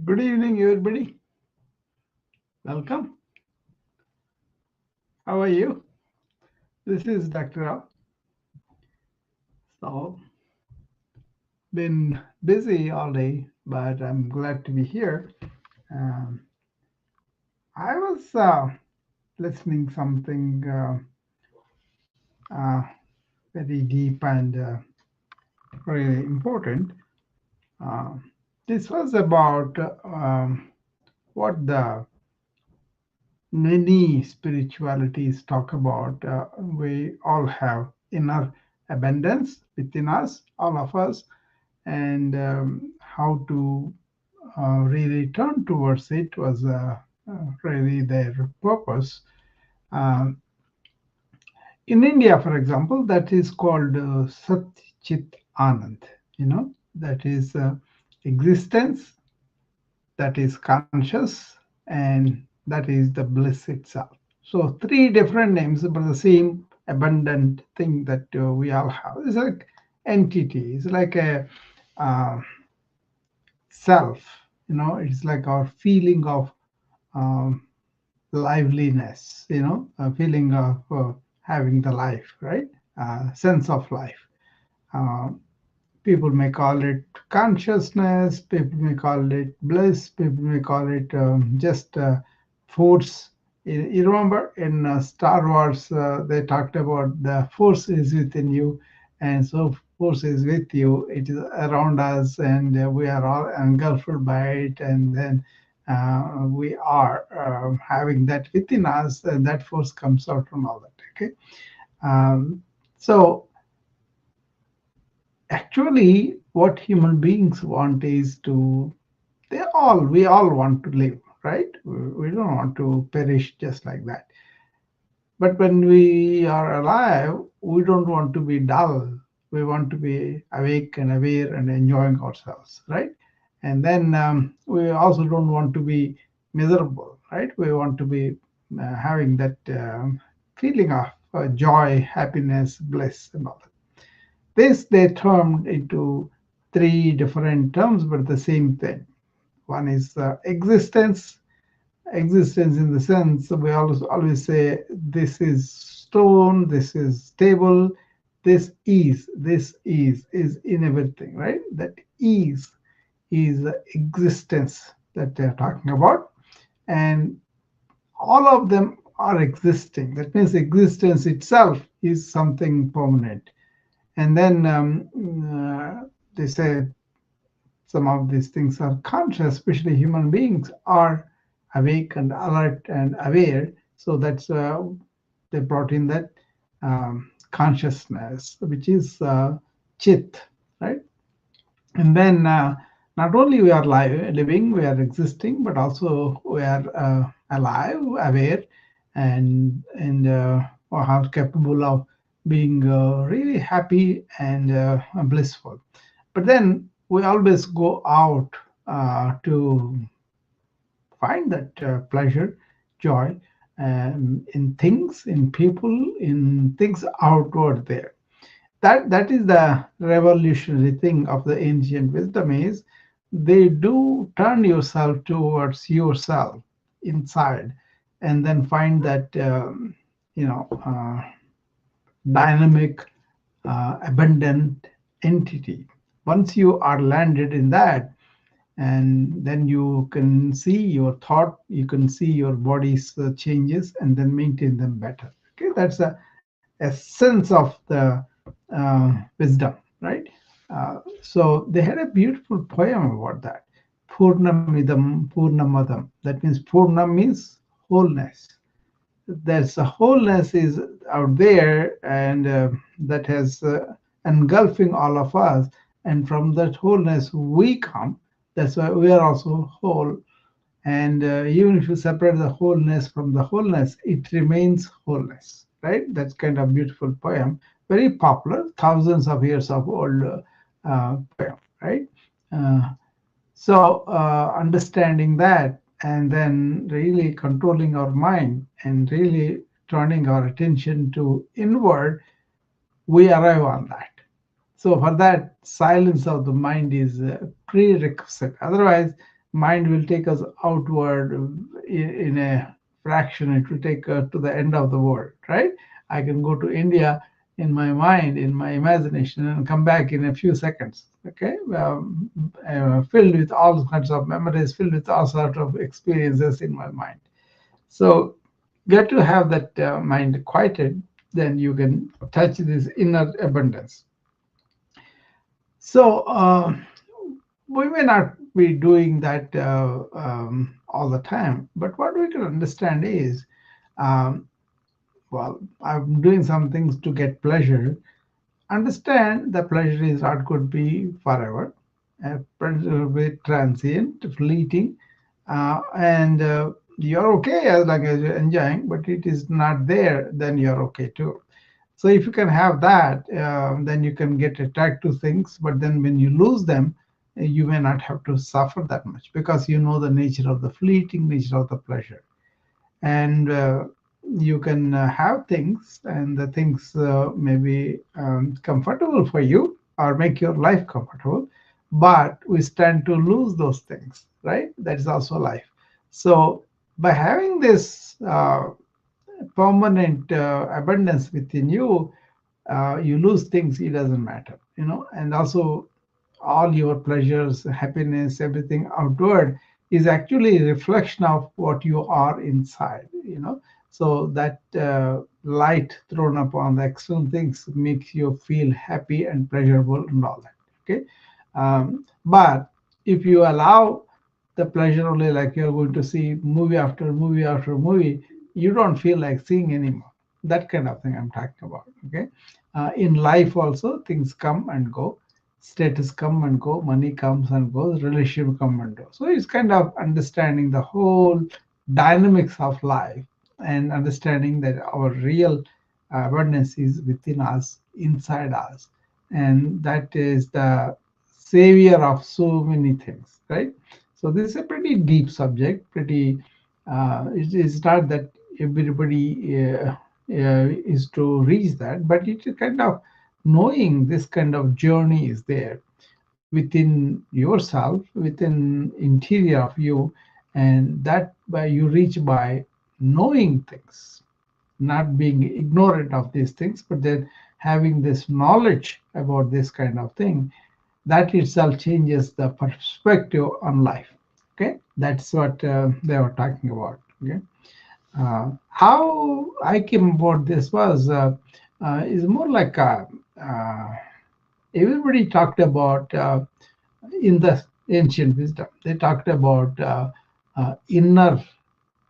Good evening, everybody. Welcome. How are you? This is Dr. Rao. So, been busy all day, but I'm glad to be here. Um, I was listening something uh, very deep and really important. Uh, this was about what the many spiritualities talk about. We all have inner abundance within us, all of us, and how to really turn towards it was really their purpose. Um, in India, for example, that is called Chit Anand. That is existence, that is conscious, and that is the bliss itself. So three different names, but the same abundant thing that we all have. It's like entity. It's like a uh, self. It's like our feeling of um, liveliness. A feeling of having the life, right? Sense of life. Uh, People may call it consciousness, people may call it bliss, people may call it just force. You remember in Star Wars, they talked about the force is within you, and so force is with you. It is around us, and we are all engulfed by it, and then we are having that within us, and that force comes out from all that. Okay, um, so actually what human beings want is to we all want to live, right? We don't want to perish just like that. But when we are alive, we don't want to be dull. We want to be awake and aware and enjoying ourselves, right? And then we also don't want to be miserable, right? We want to be having that feeling of joy, happiness, bliss, and all that. This they termed into three different terms, but the same thing. One is existence. Existence in the sense we always say this is stone, this is stable, this is in everything, right? That is the existence that they're talking about, and all of them are existing. That means existence itself is something permanent. And then they say some of these things are conscious, especially human beings are awake and alert and aware. So that's they brought in that consciousness, which is chit, right? And then not only we are living, we are existing, but also we are alive, aware, and are capable of being really happy and blissful. But then we always go out to find that pleasure, joy in things, in people, in things outward there. That is the revolutionary thing of the ancient wisdom is they do turn yourself towards yourself inside, and then find that dynamic, abundant entity. Once you are landed in that, and then you can see your thought, you can see your body's changes, and then maintain them better. Okay, that's a essence of the wisdom, right? So they had a beautiful poem about that. Purnamidam Purnamadam. That means Purna means wholeness. There's a wholeness is out there, and that has engulfing all of us. And from that wholeness we come. That's why we are also whole. And even if you separate the wholeness from the wholeness, it remains wholeness, right? That's kind of beautiful poem, very popular, thousands of years of old poem, right? Uh, so understanding that, and then really controlling our mind and really turning our attention to inward, we arrive on that. So for that, silence of the mind is a prerequisite. Otherwise, mind will take us outward in a fraction. It will take to the end of the world, right? I can go to India in my mind, in my imagination, and come back in a few seconds. Okay, filled with all kinds of memories, filled with all sorts of experiences in my mind. So get to have that mind quieted, then you can touch this inner abundance. So we may not be doing that all the time, but what we can understand is, um, well, I'm doing some things to get pleasure. Understand the pleasure is not going to be forever. Pleasure will be transient, fleeting, and you're okay as long as you're enjoying, but it is not there, then you're okay too. So if you can have that, then you can get attracted to things. But then when you lose them, you may not have to suffer that much because you know the nature of the fleeting nature of the pleasure. And you can have things, and the things may be comfortable for you or make your life comfortable. But we stand to lose those things, right? That is also life. So by having this permanent abundance within you, you lose things, it doesn't matter, and also all your pleasures, happiness, everything outward is actually a reflection of what you are inside. So that light thrown upon the external things makes you feel happy and pleasurable and all that. Okay. But if you allow the pleasure only, like you're going to see movie after movie after movie, you don't feel like seeing anymore. That kind of thing I'm talking about. Okay. In life also, things come and go, status come and go, money comes and goes, relationship come and go. So it's kind of understanding the whole dynamics of life and understanding that our real abundance is within us, inside us, and that is the savior of so many things, right? So this is a pretty deep subject. Pretty, it is not that everybody is to reach that, but it is kind of knowing this kind of journey is there within yourself, within interior of you, and that by you reach by knowing things, not being ignorant of these things, but then having this knowledge about this kind of thing, that itself changes the perspective on life. Okay, that's what they were talking about. Okay. How I came about this was is more like everybody talked about in the ancient wisdom. They talked about inner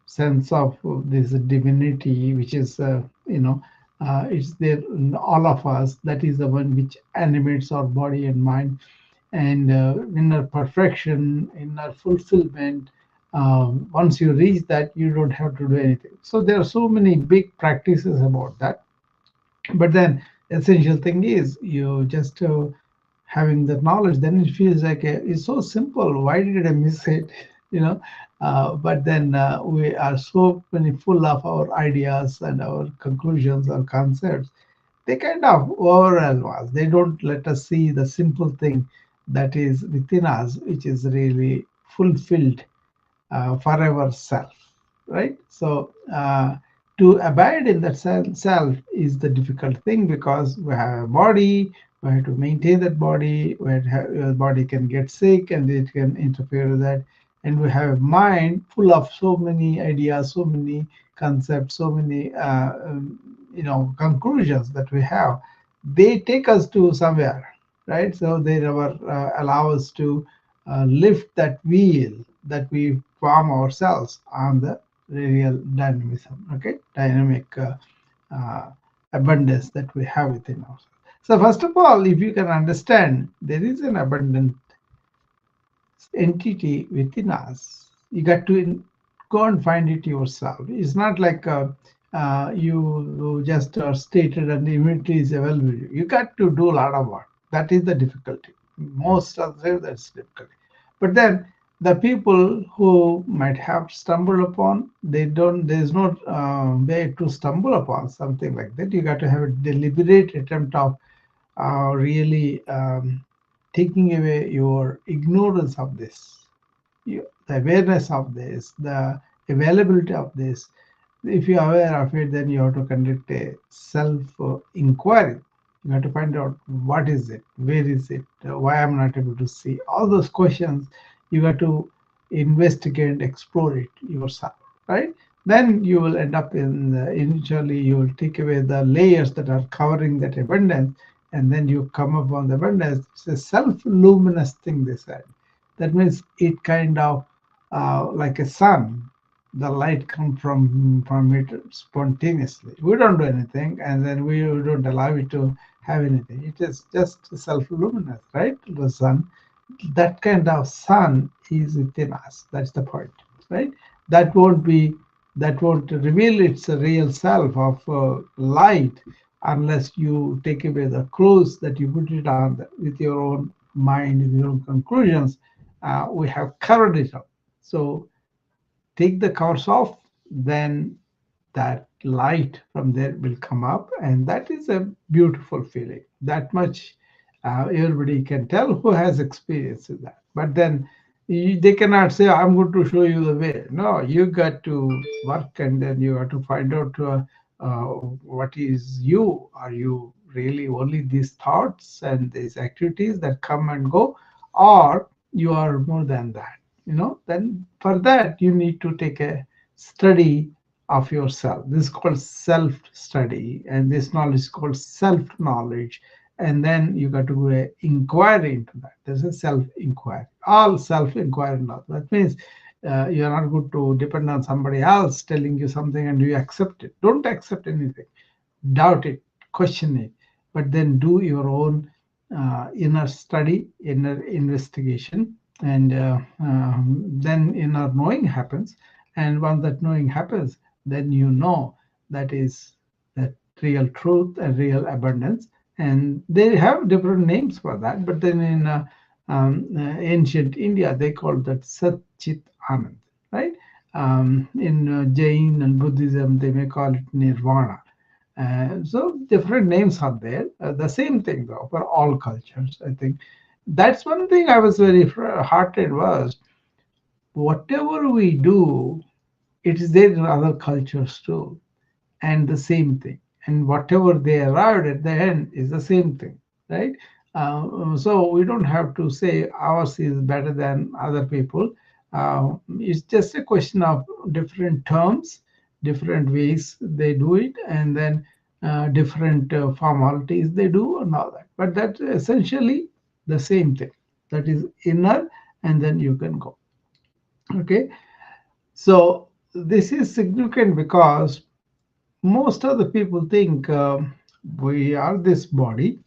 sense of this divinity, which is it's there in all of us. That is the one which animates our body and mind, and inner perfection, inner fulfillment. Once you reach that, you don't have to do anything. So there are so many big practices about that. But then essential thing is you just having the knowledge. Then it feels like it's so simple. Why did I miss it? you know. But then we are so many full of our ideas and our conclusions or concepts, they kind of overwhelm us. They don't let us see the simple thing that is within us, which is really fulfilled forever self, right? So to abide in that self is the difficult thing because we have a body, we have to maintain that body, your body can get sick and it can interfere with that. And we have a mind full of so many ideas, so many concepts, so many conclusions that we have. They take us to somewhere, right? So they never allow us to lift that wheel that we form ourselves on the real dynamism, okay, dynamic uh, abundance that we have within ourselves. So first of all, if you can understand there is an abundant entity within us, you got to go and find it yourself. It's not like you just stated and immediately is available. You got to do a lot of work. That is the difficulty. Most of the time, that's difficulty. But then the people who might have stumbled upon, they don't. There's no way to stumble upon something like that. You got to have a deliberate attempt of really taking away your ignorance of this. the awareness of this, the availability of this. If you are aware of it, then you have to conduct a self inquiry. You have to find out what is it, where is it, why I'm not able to see. All those questions you got to investigate and explore it yourself, right? Then you will end up initially you will take away the layers that are covering that abundance, and then you come upon the abundance. It's a self-luminous thing, they said. That means it kind of like a sun, the light comes from it spontaneously. We don't do anything, and then we don't allow it to have anything. It is just self-luminous, right? The sun, that kind of sun is within us. That's the point, right? That won't be, that won't reveal its real self of light unless you take away the clothes that you put it on with your own mind, with your own conclusions. We have covered it up. So take the covers off, then that light from there will come up, and that is a beautiful feeling. That much everybody can tell who has experience with that. But then they cannot say, I'm going to show you the way. No, you got to work, and then you have to find out what is you. Are you really only these thoughts and these activities that come and go, or you are more than that? Then for that you need to take a study of yourself. This is called self study, and this knowledge is called self knowledge. And then you got to go inquiry into that. There's a self inquiry, all self inquiry now. That means you're not going to depend on somebody else telling you something and you accept it. Don't accept anything, doubt it, question it, but then do your own inner study, inner investigation, and then inner knowing happens. And once that knowing happens, then you know that is that real truth and real abundance. And they have different names for that, but then in ancient India, they called that Sat Chit Anand, right? In Jain and Buddhism, they may call it Nirvana. So different names are there. The same thing though for all cultures. I think that's one thing I was very heartened was whatever we do, it is there in other cultures too, and the same thing. And whatever they arrived at the end is the same thing, right? So we don't have to say ours is better than other people. It's just a question of different terms, different ways they do it, and then different formalities they do, and all that. But that's essentially the same thing. That is inner, and then you can go. Okay. So this is significant because most of the people think we are this body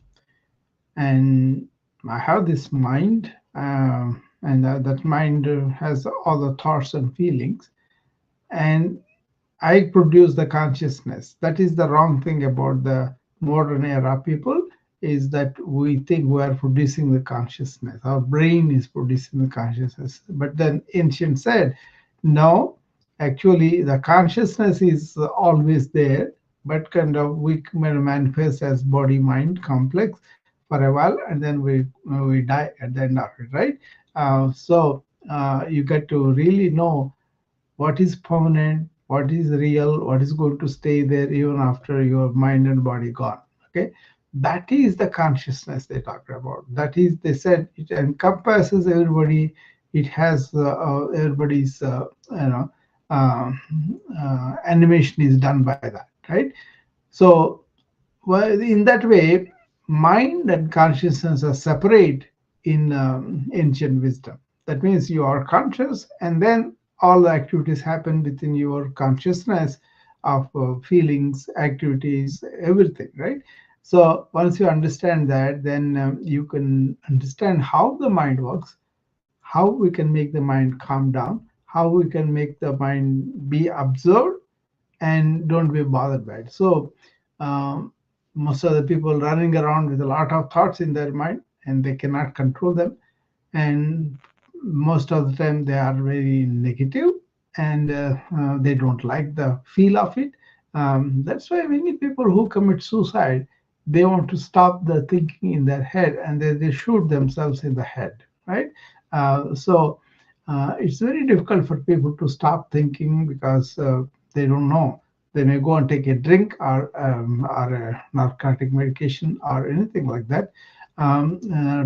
and I have this mind, and that mind has all the thoughts and feelings, and I produce the consciousness. That is the wrong thing about the modern era people, is that we think we are producing the consciousness. Our brain is producing the consciousness. But then ancient said, no, actually the consciousness is always there, but kind of we manifest as body mind complex for a while, and then we die at the end of it, right? So you get to really know what is permanent, what is real, what is going to stay there even after your mind and body gone. Okay, that is the consciousness they talked about. That is, they said, it encompasses everybody. It has everybody's, animation is done by that, right? So, well, in that way, mind and consciousness are separate in ancient wisdom. That means you are conscious, and then all the activities happen within your consciousness of feelings, activities, everything, right? So once you understand that, then you can understand how the mind works, how we can make the mind calm down, how we can make the mind be observed and don't be bothered by it. So most of the people running around with a lot of thoughts in their mind and they cannot control them, and most of the time they are very negative, and they don't like the feel of it. That's why many people who commit suicide, they want to stop the thinking in their head, and they shoot themselves in the head, right? So it's very difficult for people to stop thinking because they don't know. They may go and take a drink or a narcotic medication or anything like that,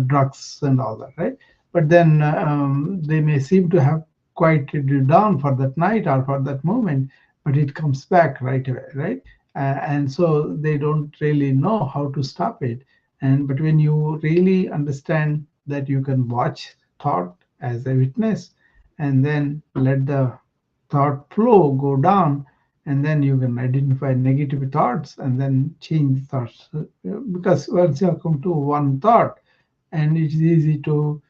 drugs and all that, right? But then they may seem to have quieted it down for that night or for that moment, but it comes back right away, right? And so they don't really know how to stop it. And but when you really understand that you can watch thought as a witness and then let the thought flow go down, and then you can identify negative thoughts and then change thoughts. Because once you come to one thought, and it's easy to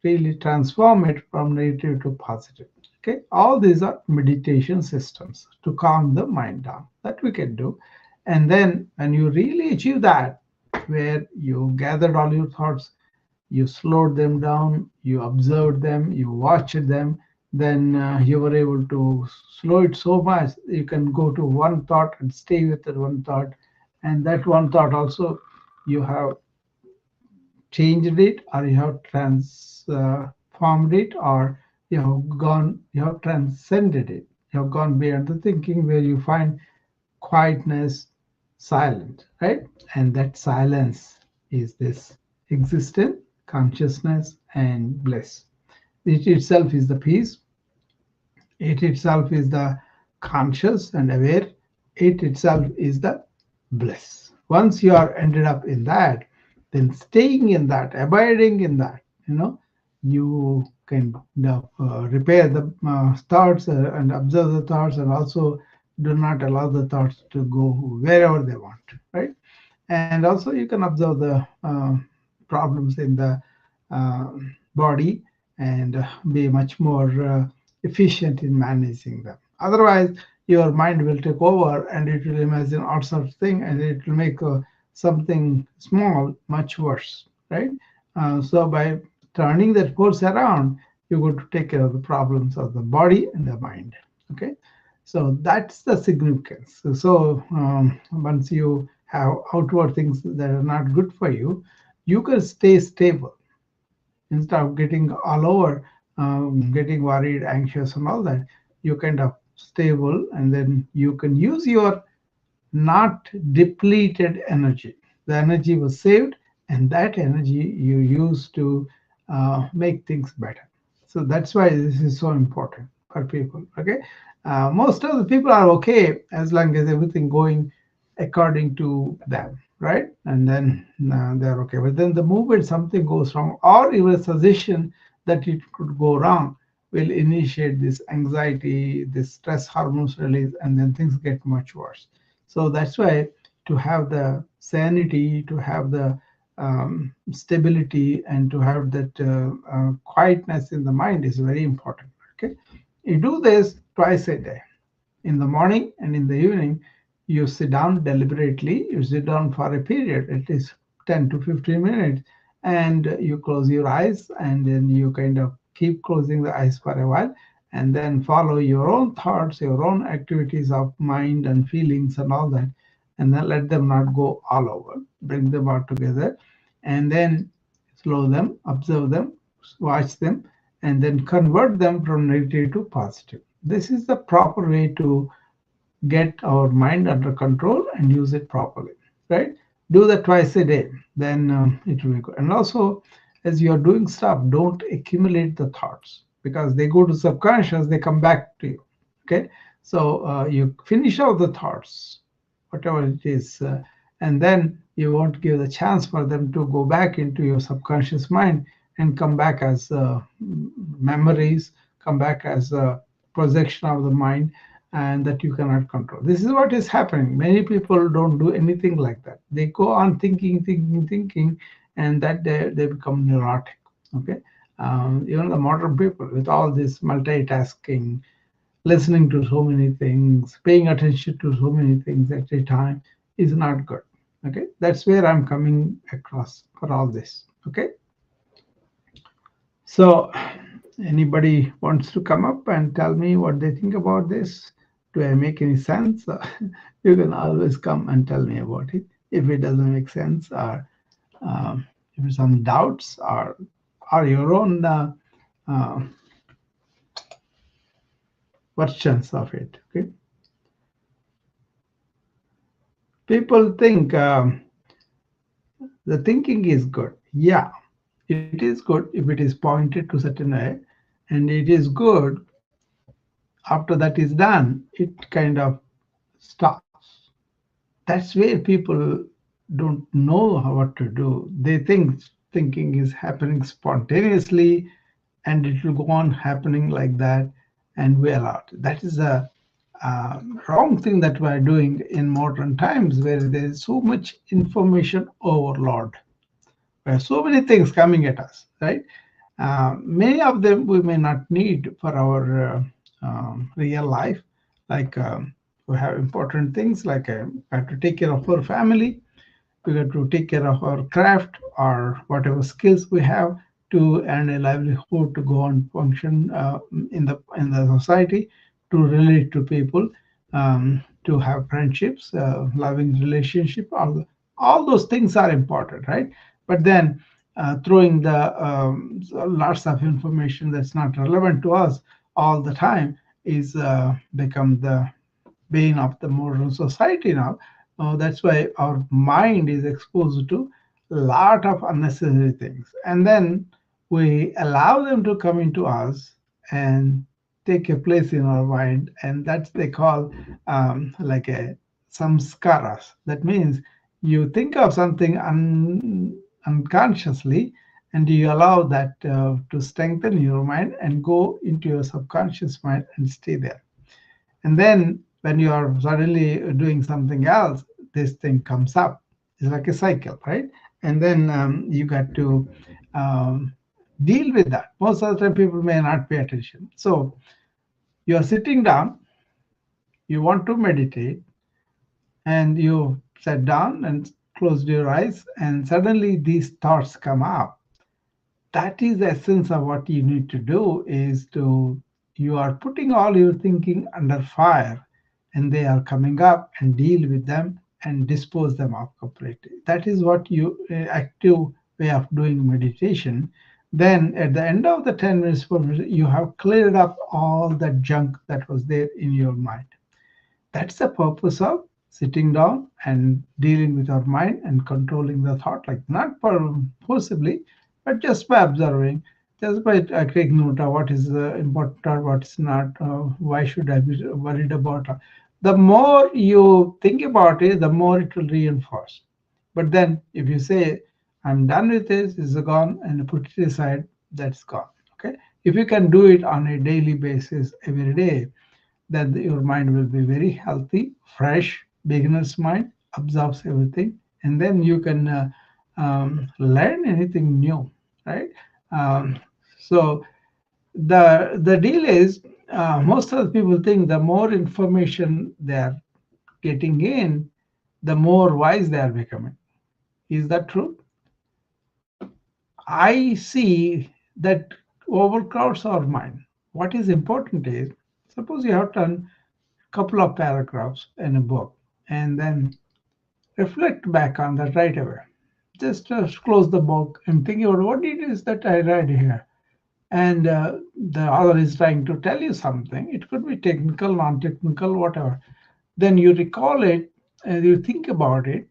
really transform it from negative to positive. Okay, all these are meditation systems to calm the mind down that we can do. And then when you really achieve that, where you gathered all your thoughts, you slowed them down, you observed them, you watched them, then you were able to slow it so much you can go to one thought and stay with that one thought. And that one thought also, you have changed it, or you have transformed it, or you have transcended it. You have gone beyond the thinking, where you find quietness, silent, right? And that silence is this existence, consciousness, and bliss. It itself is the peace. It itself is the conscious and aware. It itself is the bliss. Once you are ended up in that, then staying in that, abiding in that, you can repair the thoughts and observe the thoughts, and also do not allow the thoughts to go wherever they want, right? And also you can observe the problems in the uh, body and be much more efficient in managing them. Otherwise, your mind will take over and it will imagine all sorts of things, and it will make something small much worse, right? So by turning that force around, you're going to take care of the problems of the body and the mind. Okay, so that's the significance. So once you have outward things that are not good for you, you can stay stable instead of getting all over, getting worried, anxious, and all that. You kind of stable, and then you can use your not depleted energy. The energy was saved, and that energy you use to make things better. So that's why this is so important for people. Okay, most of the people are okay as long as everything going according to them, right? And then they're okay. But then the moment something goes wrong, or even a suggestion that it could go wrong, will initiate this anxiety, this stress hormones release, and then things get much worse. So that's why to have the sanity, to have the stability, and to have that quietness in the mind is very important. Okay, you do this twice a day, in the morning and in the evening. You sit down deliberately. You sit down for a period, at least 10 to 15 minutes, and you close your eyes, and then you kind of keep closing the eyes for a while, and then follow your own thoughts, your own activities of mind and feelings and all that, and then let them not go all over. Bring them all together, and then slow them, observe them, watch them, and then convert them from negative to positive. This is the proper way to get our mind under control and use it properly, right? Do that twice a day, then it will be good. And also, as you are doing stuff, don't accumulate the thoughts, because they go to subconscious, they come back to you. Okay, so you finish out the thoughts, whatever it is, and then you won't give the chance for them to go back into your subconscious mind and come back as memories, come back as a projection of the mind, and that you cannot control. This is what is happening. Many people don't do anything like that. They go on thinking, thinking, thinking, and that they become neurotic. Okay, even the modern people with all this multitasking, listening to so many things, paying attention to so many things at a time is not good. Okay, that's where I'm coming across for all this. Okay, so anybody wants to come up and tell me what they think about this? Do I make any sense? You can always come and tell me about it. If it doesn't make sense, or if some doubts, or your own uh, versions of it. Okay, people think the thinking is good. Yeah, it is good if it is pointed to certain way, and it is good after that is done. It kind of stops. That's where people don't know what to do. They think thinking is happening spontaneously and it will go on happening like that, and we allow it. That is a wrong thing that we are doing in modern times where there is so much information overload. There are so many things coming at us, right? Many of them we may not need for our real life. Like we have important things like we have to take care of our family, we have to take care of our craft or whatever skills we have to earn a livelihood, to go and function in the society, to relate to people, to have friendships, loving relationship. All those things are important, right? But then throwing the lots of information that's not relevant to us all the time is become the bane of the modern society now. That's why our mind is exposed to a lot of unnecessary things. And then we allow them to come into us and take a place in our mind. And that's they call like a samskaras. That means you think of something unconsciously and you allow that to strengthen your mind and go into your subconscious mind and stay there. And then when you are suddenly doing something else, this thing comes up. It's like a cycle, right? And then you got to um, deal with that. Most of the time, people may not pay attention. So you are sitting down, you want to meditate, and you sat down and closed your eyes, and suddenly these thoughts come up. That is the essence of what you need to do is to you are putting all your thinking under fire and they are coming up and deal with them and dispose them of completely. That is what you active way of doing meditation. Then at the end of the 10 minutes you have cleared up all that junk that was there in your mind. That's the purpose of sitting down and dealing with our mind and controlling the thought, like not forcibly, but just by observing, just by taking note of what is important or what's not, why should I be worried about. The more you think about it, the more it will reinforce. But then if you say, I'm done with this, it's gone, and put it aside, that's gone. Okay. If you can do it on a daily basis every day, then your mind will be very healthy, fresh, beginner's mind, absorbs everything, and then you can learn anything new, right? Um, so the deal is most of the people think the more information they are getting in, the more wise they are becoming. Is that true? I see that overcrowds our mind. What is important is suppose you have done couple of paragraphs in a book and then reflect back on that right away. Just close the book and think about what it is that I read here. And the author is trying to tell you something. It could be technical, non technical, whatever. Then you recall it and you think about it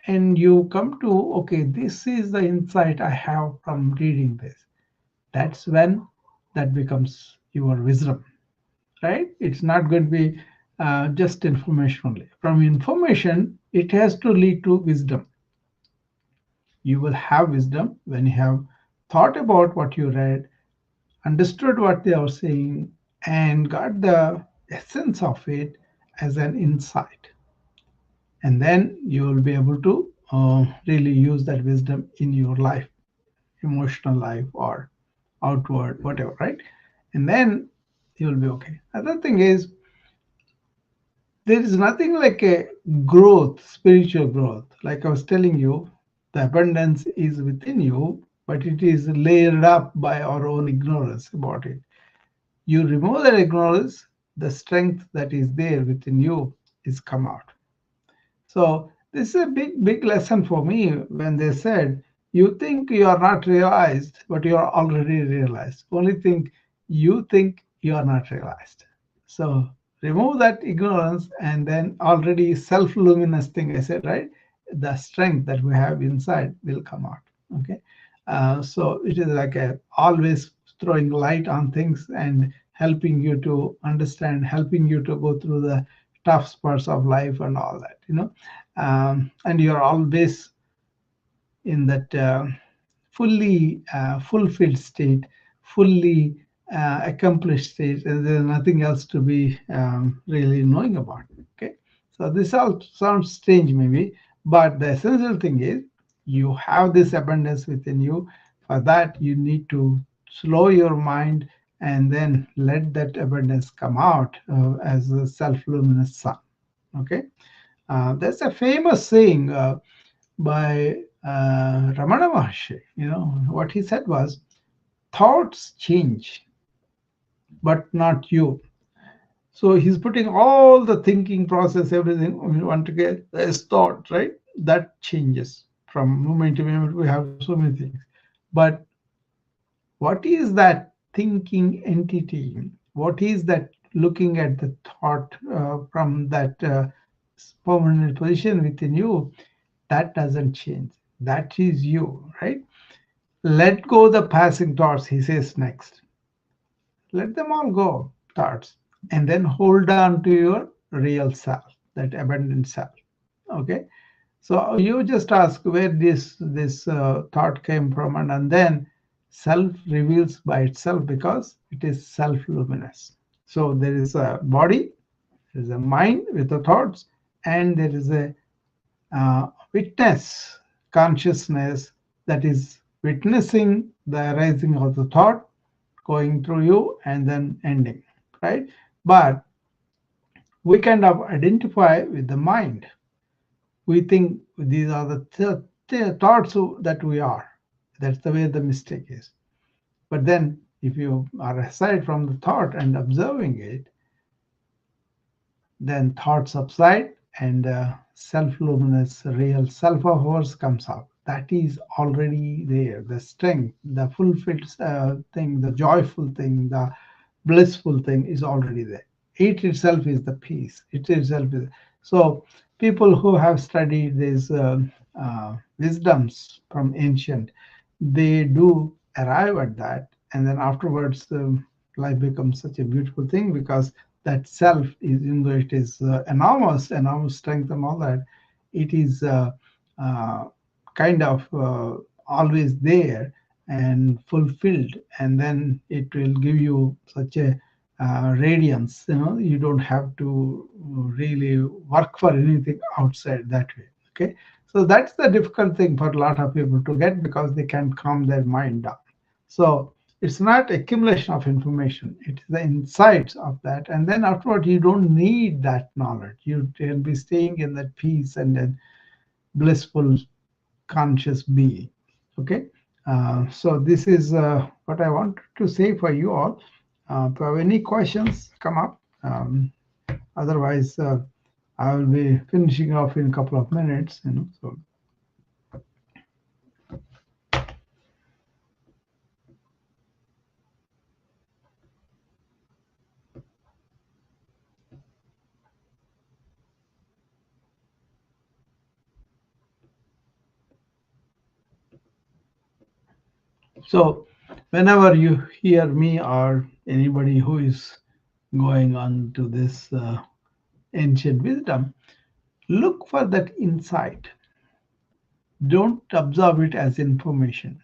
and you come to, okay, this is the insight I have from reading this. That's when that becomes your wisdom, right? It's not going to be just information only. From information, it has to lead to wisdom. You will have wisdom when you have thought about what you read, understood what they are saying, and got the essence of it as an insight. And then you will be able to really use that wisdom in your life, emotional life, or outward, whatever, right? And then you will be okay. Other thing is, there is nothing like a growth, spiritual growth. Like I was telling you, the abundance is within you, but it is layered up by our own ignorance about it. You remove that ignorance, the strength that is there within you is come out. So this is a big lesson for me when they said, you think you are not realized, but you are already realized. Only thing you think you are not realized. So remove that ignorance, and then already self-luminous thing I said, right? The strength that we have inside will come out. Okay. So it is like a always throwing light on things and helping you to understand, helping you to go through the tough parts of life and all that, and you're always in that fully fulfilled state, fully accomplished state, and there's nothing else to be really knowing about. Okay, so this all sounds strange maybe, but the essential thing is you have this abundance within you. For that, you need to slow your mind and then let that abundance come out as a self-luminous sun. Okay, there's a famous saying by Ramana Maharshi. What he said was, thoughts change, but not you. So he's putting all the thinking process, everything we want to get as thought, right? That changes from moment to moment. We have so many things. But what is that thinking entity? What is that looking at the thought from that permanent position within you? That doesn't change. That is you, right? Let go the passing thoughts, he says next. Let them all go, thoughts, and then hold on to your real self, that abundant self. Okay, so you just ask where this thought came from, and then self reveals by itself because it is self luminous. So there is a body, there is a mind with the thoughts, and there is a witness consciousness that is witnessing the arising of the thought going through you and then ending, right? But we kind of identify with the mind. We think these are the thoughts that we are. That's the way the mistake is. But then, if you are aside from the thought and observing it, then thought subside and self-luminous real self of ours comes out. That is already there. The strength, the fulfilled thing, the joyful thing, the blissful thing is already there. It itself is the peace. It itself is. So people who have studied these wisdoms from ancient, they do arrive at that, and then afterwards life becomes such a beautiful thing because that self is, even though it is enormous strength and all that, it is uh, kind of always there and fulfilled, and then it will give you such a radiance. You don't have to really work for anything outside that way. Okay, so that's the difficult thing for a lot of people to get because they can't calm their mind down. So it's not accumulation of information, it's the insights of that, and then afterward you don't need that knowledge. You can be staying in that peace and then blissful conscious being. Okay, so this is what I wanted to say for you all. If you have any questions, come up. Otherwise, I will be finishing off in a couple of minutes. So whenever you hear me or anybody who is going on to this ancient wisdom, look for that insight. Don't observe it as information.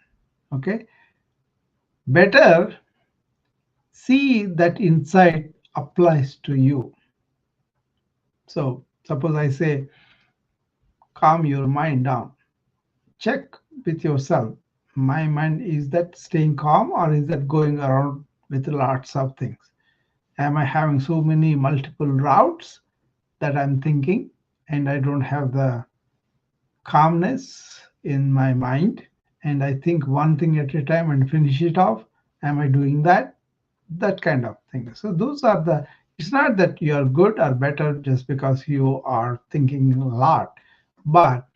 Okay, better see that insight applies to you. So suppose I say, calm your mind down. Check with yourself. My mind, is that staying calm or is that going around with lots of things? Am I having so many multiple routes that I'm thinking and I don't have the calmness in my mind and I think one thing at a time and finish it off? Am I doing that? That kind of thing. So those are the, it's not that you are good or better just because you are thinking a lot, but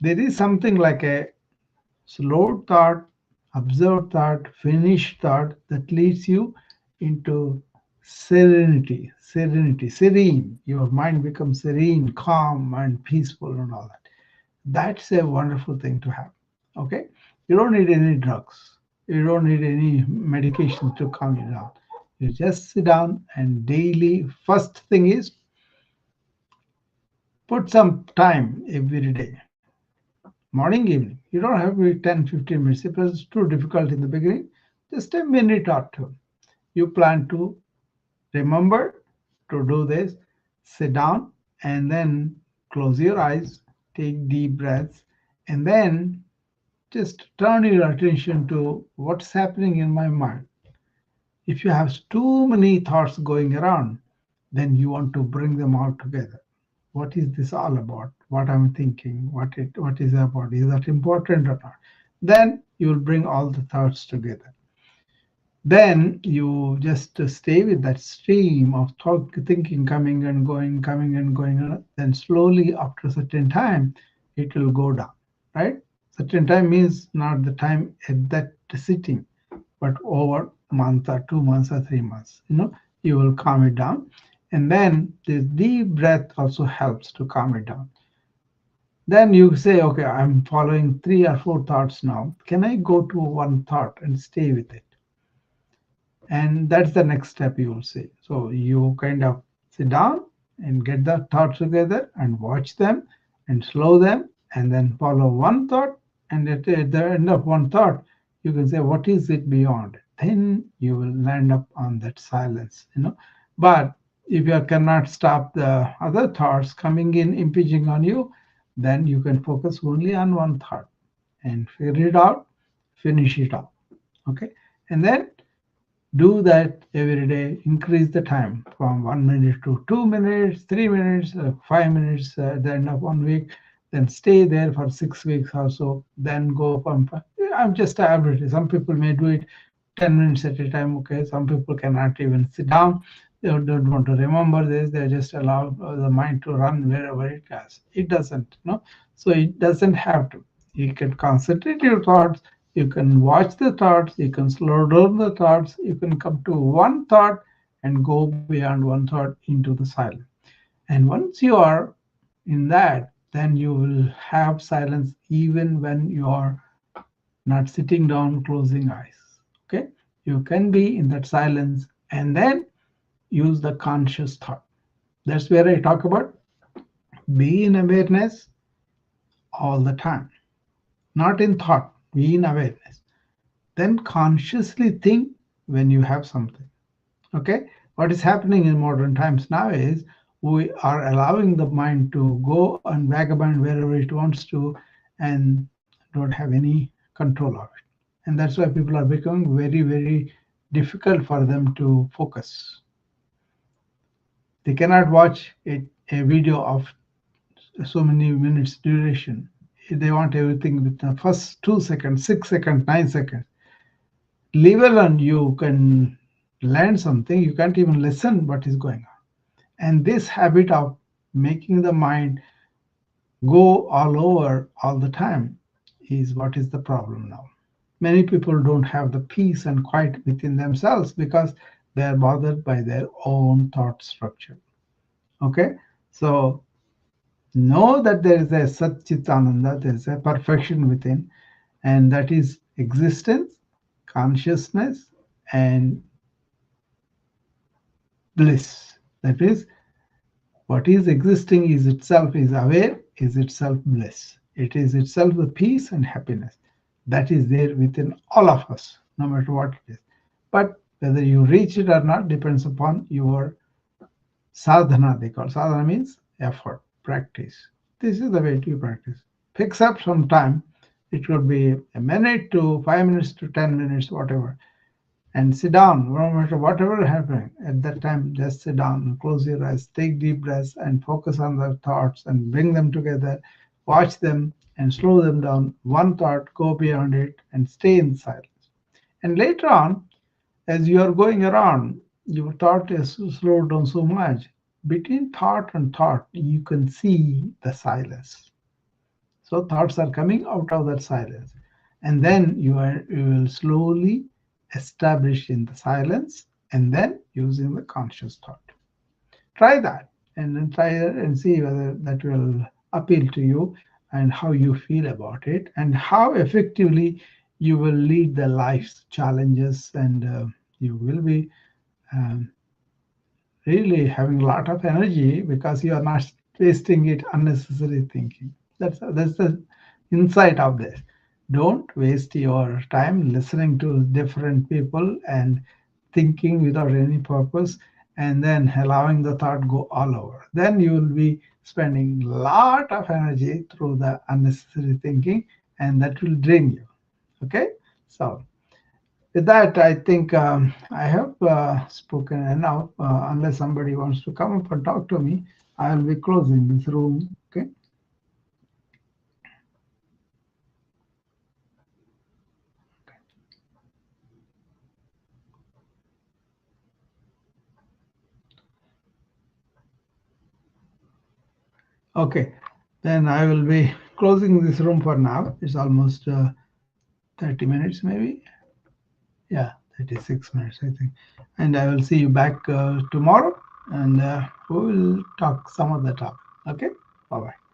there is something like a slow thought, observed thought, finished thought that leads you into serenity, serenity, serene. Your mind becomes serene, calm, and peaceful, and all that. That's a wonderful thing to have. Okay, you don't need any drugs. You don't need any medication to calm you down. You just sit down and daily. First thing is put some time every day, morning, evening. You don't have to be 10, 15 minutes. If it's too difficult in the beginning, just a minute or two. You plan to remember to do this, sit down, and then close your eyes, take deep breaths, and then just turn your attention to what's happening in my mind. If you have too many thoughts going around, then you want to bring them all together. What is this all about? What I'm thinking? What is it about? Is that important or not? Then you will bring all the thoughts together. Then you just stay with that stream of thought, thinking coming and going, coming and going. Then slowly, after a certain time, it will go down. Right? Certain time means not the time at that sitting, but over a month or 2 months or 3 months. You will calm it down, and then this deep breath also helps to calm it down. Then you say, okay, I'm following 3 or 4 thoughts now. Can I go to one thought and stay with it? And that's the next step you will see. So you kind of sit down and get the thoughts together and watch them and slow them and then follow one thought. And at the end of one thought, you can say, what is it beyond? Then you will land up on that silence. But if you cannot stop the other thoughts coming in, impinging on you, then you can focus only on one thought and figure it out, finish it off. Okay. And then do that every day. Increase the time from 1 minute to 2 minutes, 3 minutes, 5 minutes at the end of one week. Then stay there for 6 weeks or so. Then go from. I'm just average. Some people may do it 10 minutes at a time. Okay, some people cannot even sit down. They don't want to remember this. They just allow the mind to run wherever it has. It doesn't. So it doesn't have to. You can concentrate your thoughts. You can watch the thoughts, you can slow down the thoughts, you can come to one thought and go beyond one thought into the silence. And once you are in that, then you will have silence even when you are not sitting down, closing eyes. Okay? You can be in that silence and then use the conscious thought. That's where I talk about be in awareness all the time, not in thought, be in awareness. Then consciously think when you have something. Okay, what is happening in modern times now is we are allowing the mind to go and vagabond wherever it wants to and don't have any control of it. And that's why people are becoming very, very difficult for them to focus. They cannot watch a video of so many minutes duration. They want everything with the first 2 seconds, 6 seconds, 9 seconds. Leave alone, you can learn something, you can't even listen what is going on. And this habit of making the mind go all over all the time is what is the problem now. Many people don't have the peace and quiet within themselves because they are bothered by their own thought structure. Okay, so know that there is a Sat Chit Ananda, there is a perfection within, and that is existence, consciousness, and bliss. That is, what is existing is aware, is itself bliss. It is itself the peace and happiness that is there within all of us, no matter what it is. But whether you reach it or not depends upon your sadhana. They call sadhana means effort, practice. This is the way to practice. Fix up some time. It could be a minute to 5 minutes to 10 minutes, whatever, and sit down. No matter whatever happening at that time, just sit down and close your eyes, take deep breaths, and focus on the thoughts and bring them together. Watch them and slow them down. One thought, go beyond it, and stay in silence. And later on, as you are going around, your thought is slowed down so much. Between thought and thought, you can see the silence. So thoughts are coming out of that silence. And then you will slowly establish in the silence, and then using the conscious thought. Try that, and then try it and see whether that will appeal to you, and how you feel about it, and how effectively you will lead the life's challenges, and you will be um, really having a lot of energy because you are not wasting it unnecessary thinking. That's the insight of this. Don't waste your time listening to different people and thinking without any purpose, and then allowing the thought go all over. Then you will be spending a lot of energy through the unnecessary thinking, and that will drain you. Okay, so with that, I think I have spoken enough. Unless somebody wants to come up and talk to me, I'll be closing this room. Okay. Okay. Then I will be closing this room for now. It's almost 30 minutes, maybe. Yeah, 36 minutes, I think. And I will see you back tomorrow, and we will talk some of the topic. Okay. Bye bye.